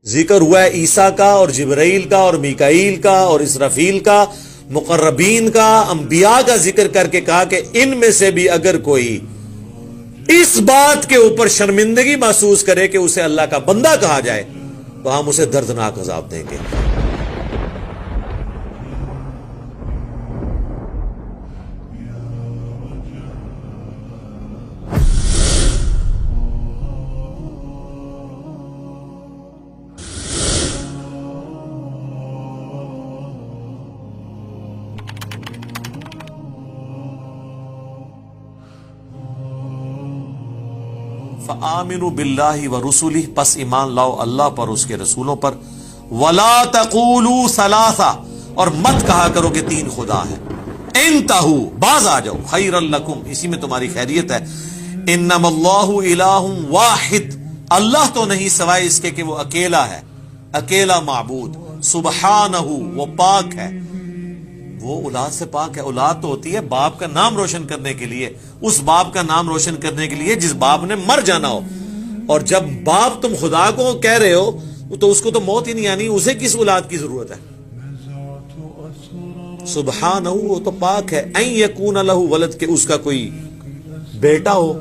ذکر ہوا ہے عیسیٰ کا اور جبرائیل کا اور میکائیل کا اور اسرافیل کا، مقربین کا، انبیاء کا ذکر کر کے کہا کہ ان میں سے بھی اگر کوئی اس بات کے اوپر شرمندگی محسوس کرے کہ اسے اللہ کا بندہ کہا جائے تو ہم اسے دردناک عذاب دیں گے۔ فآمنوا باللہ ورسلہ، پس ایمان لاؤ اللہ پر، اس کے رسولوں پر۔ ولا تقولوا ثلاثہ، اور مت کہا کرو کہ تین خدا ہے۔ انتہوا، باز آ جاؤ، خیر لکم، اسی میں تمہاری خیریت ہے۔ انما اللہ الہ واحد، اللہ تو نہیں سوائے اس کے کہ وہ اکیلا ہے، اکیلا معبود۔ سبحانہ، وہ پاک ہے، وہ اولاد سے پاک ہے۔ اولاد تو ہوتی ہے باپ کا نام روشن کرنے کے لیے، اس باپ کا نام روشن کرنے کے لیے جس باپ نے مر جانا ہو، اور جب باپ تم خدا کو کہہ رہے ہو تو اس کو تو موت ہی نہیں آنی، اسے کس اولاد کی ضرورت ہے؟ سبحانہ، وہ تو پاک ہے۔ ان یکون لہ ولد، کہ اس کا کوئی بیٹا ہو،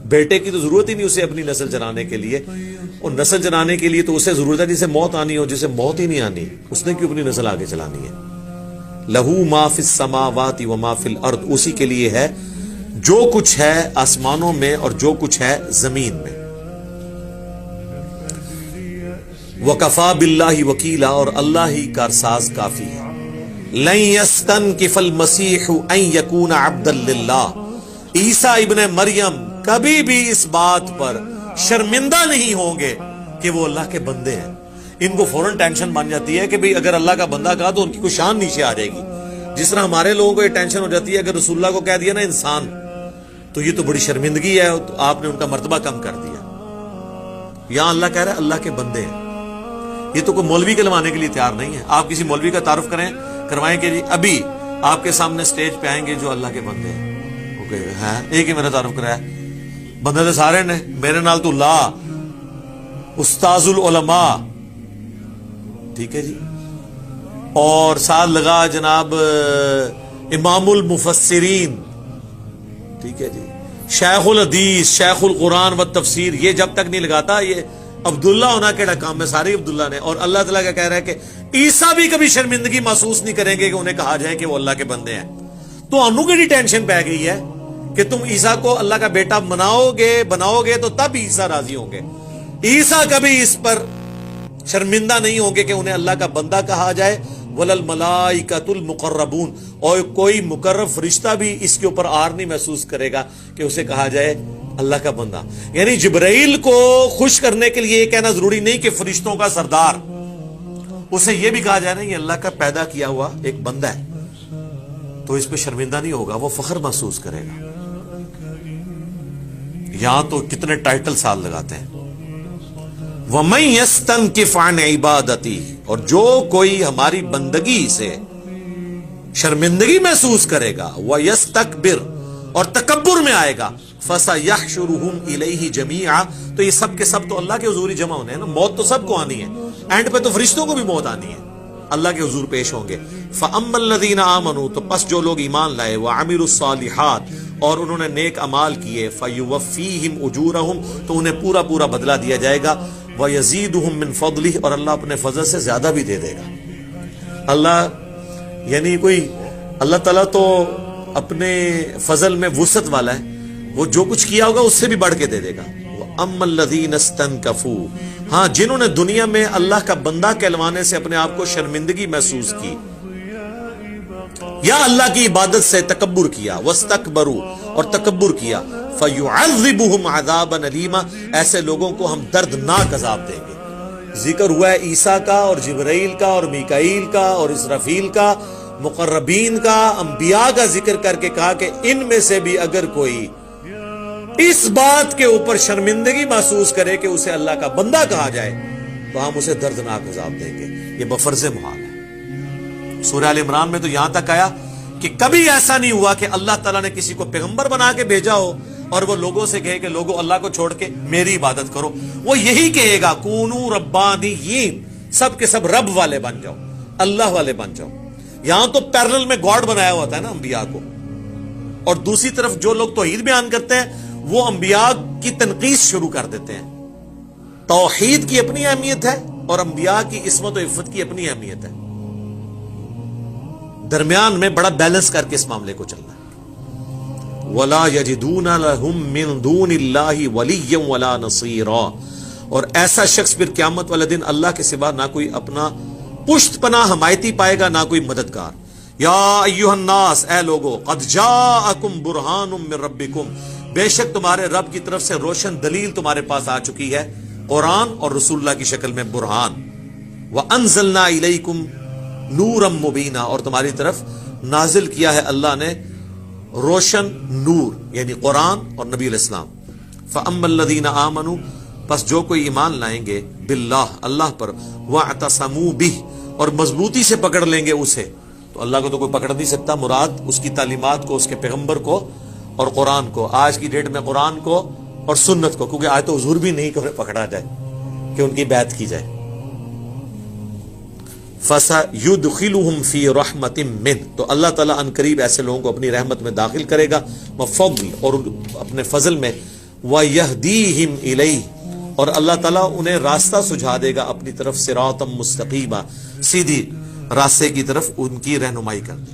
بیٹے کی تو ضرورت ہی نہیں اسے اپنی نسل چلانے کے لیے، اور نسل چلانے کے لیے تو اسے ضرورت ہے جسے موت آنی ہو، جسے موت ہی نہیں آنی اس نے کیوں اپنی نسل آگے چلانی ہے؟ لہو ما فی السماوات و ما فی الارض، اسی کے لیے ہے جو کچھ ہے آسمانوں میں اور جو کچھ ہے زمین میں۔ وکفا باللہ وکیلا، اور اللہ ہی کارساز کافی ہے۔ لن یستنکف المسیح ان یکون عبدا للہ، عیسیٰ ابن مریم کبھی بھی اس بات پر شرمندہ نہیں ہوں گے کہ وہ اللہ کے بندے ہیں۔ ان کو فوراً ٹینشن بن جاتی ہے کہ بھئی اگر اللہ کا بندہ کہا تو ان کی کوئی شان نیچے آ جائے گی، جس طرح ہمارے لوگوں کو یہ ٹینشن ہو جاتی ہے اگر رسول اللہ کو کہہ دیا نا انسان، تو یہ تو بڑی شرمندگی ہے، تو آپ نے ان کا مرتبہ کم کر دیا۔ یہاں اللہ کہہ رہا ہے اللہ کے بندے ہیں، یہ تو کوئی مولوی کہلوانے کے لیے تیار نہیں ہے۔ آپ کسی مولوی کا تعارف کروائیں کہ جی ابھی آپ کے سامنے سٹیج پہ آئیں گے جو اللہ کے بندے ہیں، وہ کہے گا ایک ہی میرا تعارف کرایا، بندے تو سارے نے، میرے نال تو لا استاذ العلماء، ٹھیک ہے جی، اور ساتھ لگا جناب امام المفسرین، ٹھیک ہے جی، شیخ الحدیث، شیخ القرآن و تفسیر، یہ جب تک نہیں لگاتا یہ عبداللہ ہونا کیڑا کام ہے، سارے عبداللہ نے۔ اور اللہ تعالیٰ کا کہہ رہا ہے کہ عیسیٰ بھی کبھی شرمندگی محسوس نہیں کریں گے کہ انہیں کہا جائے کہ وہ اللہ کے بندے ہیں۔ تو انو کی ٹینشن پہ گئی ہے کہ تم عیسیٰ کو اللہ کا بیٹا بناؤ گے تو تب عیسیٰ راضی ہوں گے۔ عیسیٰ کبھی اس پر شرمندہ نہیں ہوں گے کہ انہیں اللہ کا بندہ کہا جائے۔ وَلَلْمَلَائِكَةُ الْمُقَرَّبُونَ، اور کوئی مقرب فرشتہ بھی اس کے اوپر آر نہیں محسوس کرے گا کہ اسے کہا جائے اللہ کا بندہ۔ یعنی جبرائیل کو خوش کرنے کے لیے یہ کہنا ضروری نہیں کہ فرشتوں کا سردار، اسے یہ بھی کہا جائے نا یہ اللہ کا پیدا کیا ہوا ایک بندہ ہے، تو اس پہ شرمندہ نہیں ہوگا، وہ فخر محسوس کرے گا۔ یہاں تو کتنے ٹائٹل سال لگاتے ہیں۔ وَمَن يَسْتَنْكِفْ عَنْ عِبَادَتِهِ، اور جو کوئی ہماری بندگی سے شرمندگی محسوس کرے گا، وَيَسْتَكْبِرْ، اور تکبر میں آئے گا، فَسَيَحْشُرُهُمْ إِلَيْهِ جَمِيعًا، تو یہ سب کے سب تو اللہ کے حضور ہی جمع ہونے ہیں نا، موت تو سب کو آنی ہے، اینڈ پہ تو فرشتوں کو بھی موت آنی ہے، اللہ کے حضور پیش ہوں گے۔ فَأَمَّا الَّذِينَ آمَنُوا، تو پس جو لوگ ایمان لائے، وَعَمِلُوا الصَّالِحَاتِ، اور انہوں نے نیک اعمال کیے، فَيُوَفِّيهِمْ أُجُورَهُمْ، تو انہیں پورا پورا بدلہ دیا جائے گا، وَيَزِيدُهُمْ مِنْ فَضْلِهِ، اور اللہ اپنے فضل سے زیادہ بھی دے دے گا۔ اللہ یعنی کوئی اللہ تعالیٰ تو اپنے فضل میں وسعت والا ہے، وہ جو کچھ کیا ہوگا اس سے بھی بڑھ کے دے دے گا۔ وَأَمَّا الَّذِينَ اسْتَنْكَفُوا، ہاں جنہوں نے دنیا میں اللہ کا بندہ کہلوانے سے اپنے آپ کو شرمندگی محسوس کی یا اللہ کی عبادت سے تکبر کیا، وَاسْتَكْبَرُوا، اور تکبر کیا، فَيُعَذِّبُهُمْ عَذَابًا أَلِيمًا، ایسے لوگوں کو ہم دردناک عذاب دیں گے۔ ذکر ہوا ہے عیسیٰ کا اور جبرائیل کا اور میکائیل کا اور اسرافیل کا، مقربین کا، انبیاء کا ذکر کر کے کہا کہ ان میں سے بھی اگر کوئی اس بات کے اوپر شرمندگی محسوس کرے کہ اسے اللہ کا بندہ کہا جائے تو ہم اسے دردناک عذاب دیں گے۔ یہ بفرض محال ہے۔ سورہ آل عمران میں تو یہاں تک آیا کہ کبھی ایسا نہیں ہوا کہ اللہ تعالیٰ نے کسی کو پیغمبر بنا کے بھیجا ہو اور وہ لوگوں سے کہے کہ لوگوں اللہ کو چھوڑ کے میری عبادت کرو، وہ یہی کہے گا کونو ربانیین، سب کے سب رب والے بن جاؤ، اللہ والے بن جاؤ۔ یہاں تو پیرلل میں گاڈ بنایا ہوا تھا نا انبیاء کو، اور دوسری طرف جو لوگ توحید بیان کرتے ہیں وہ انبیاء کی تنقیص شروع کر دیتے ہیں۔ توحید کی اپنی اہمیت ہے اور انبیاء کی عصمت و عفت کی اپنی اہمیت ہے، درمیان میں بڑا بیلنس کر کے اس معاملے کو چلنا ہے۔ وَلَا يَجِدُونَ لَهُم مِّن دُونِ اللَّهِ وَلِيًّا وَلَا نَصِيرًا، اور ایسا شخص پھر قیامت والے دن اللہ کے سوا نہ کوئی اپنا پشت پناہ حمایتی پائے گا، نہ کوئی مددگار۔ یا ایھا الناس، اے لوگو، قد جاءکم برہان من ربکم، بے شک تمہارے رب کی طرف سے روشن دلیل تمہارے پاس آ چکی ہے، قرآن اور رسول اللہ کی شکل میں برہان۔ وَأَنزَلْنَا إِلَيْكُمْ نُورًا مُبِينًا، اور تمہاری طرف نازل کیا ہے اللہ نے روشن نور، یعنی قرآن اور نبی علیہ السلام۔ فَأَمَّا الَّذِينَ آمَنُوا، پس جو کوئی ایمان لائیں گے باللہ، اللہ پر، وَاعْتَصَمُوا بِهِ، اور مضبوطی سے پکڑ لیں گے اسے، تو اللہ کو تو کوئی پکڑ نہیں سکتا، مراد اس کی تعلیمات کو، اس کے پیغمبر کو اور قرآن کو، آج کی ڈیٹ میں قرآن کو اور سنت کو، کیونکہ آج تو حضور بھی نہیں کہ پکڑا جائے کہ ان کی بیعت کی جائے۔ فَسَيُدْخِلُهُمْ فِي رَحْمَةٍ مِّنْهُ، تو اللہ تعالیٰ ان قریب ایسے لوگوں کو اپنی رحمت میں داخل کرے گا، وَفَضْلٍ، اور اپنے فضل میں، وَيَهْدِيهِمْ إِلَيْهِ، اور اللہ تعالیٰ انہیں راستہ سجھا دے گا اپنی طرف، صراطًا مستقیما، سیدھی راستے کی طرف ان کی رہنمائی کر دے۔